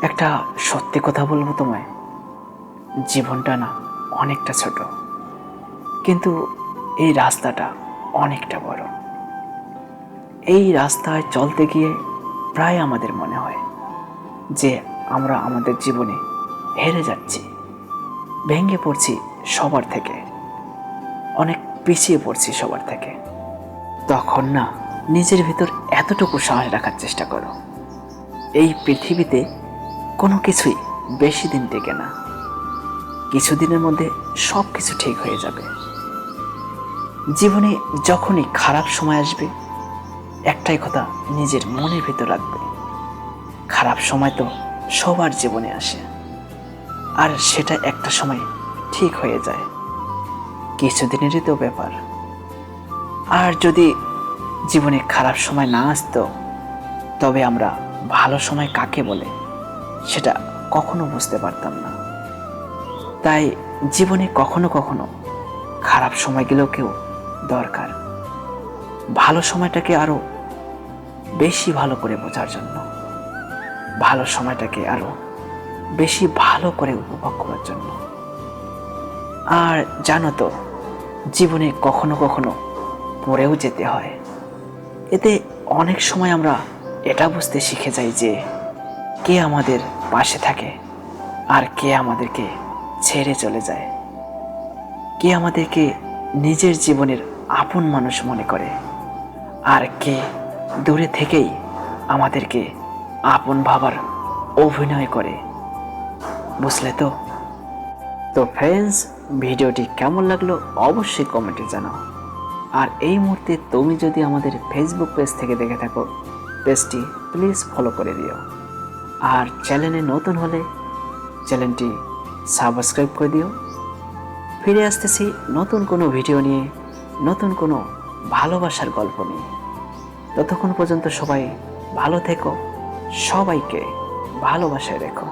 একটা সত্যি কথা বলবো তোমায়, জীবনটা না অনেকটা ছোট, কিন্তু এই রাস্তাটা অনেকটা বড়। এই রাস্তায় চলতে গিয়ে প্রায় আমাদের মনে হয় যে আমরা আমাদের জীবনে হেরে যাচ্ছি, ভেঙে পড়ছি সবার থেকে, অনেক পিছিয়ে পড়ছি সবার থেকে। তখন না নিজের ভিতর এতটুকু সাহস রাখার চেষ্টা করো, এই পৃথিবীতে কোনো কিছুই বেশি দিন টেকে না। কিছুদিনের মধ্যে সব কিছু ঠিক হয়ে যাবে। জীবনে যখনই খারাপ সময় আসবে, একটাই কথা নিজের মনের ভিতর রাখবে, খারাপ সময় তো সবার জীবনে আসে, আর সেটা একটা সময় ঠিক হয়ে যায়, কিছুদিনেরই তো ব্যাপার। আর যদি জীবনে খারাপ সময় না আসতো, তবে আমরা ভালো সময় কাকে বলে সেটা কখনো বুঝতে পারতাম না। তাই জীবনে কখনো কখনো খারাপ সময়গুলোকেও দরকার, ভালো সময়টাকে আরো বেশি ভালো করে বোঝার জন্য, ভালো সময়টাকে আরো বেশি ভালো করে উপভোগ করার জন্য। আর জানো তো, জীবনে কখনো কখনো পড়েও যেতে হয়। এতে অনেক সময় আমরা এটা বুঝতে শিখে যাই যে কে আমাদের পাশে থাকে আর কে আমাদেরকে ছেড়ে চলে যায়, কে আমাদেরকে নিজের জীবনের আপন মানুষ মনে করে, আর কে দূরে থেকেই আমাদেরকে আপন ভাবার অভিনয় করে। বুঝলে তো? তো ফ্রেন্ডস, ভিডিওটি কেমন লাগলো অবশ্যই কমেন্টে জানাও। আর এই মুহূর্তে তুমি যদি আমাদের ফেসবুক পেজ থেকে দেখে থাকো, পেজটি প্লিজ ফলো করে দিও। আর চ্যানেলে নতুন হলে চ্যানেলটি সাবস্ক্রাইব করে দিও। ফিরে আসতেছি নতুন কোনো ভিডিও নিয়ে, নতুন কোনো ভালোবাসার গল্প নিয়ে। ততক্ষণ পর্যন্ত সবাই ভালো থেকো, সবাইকে ভালোবাসায় রেখো।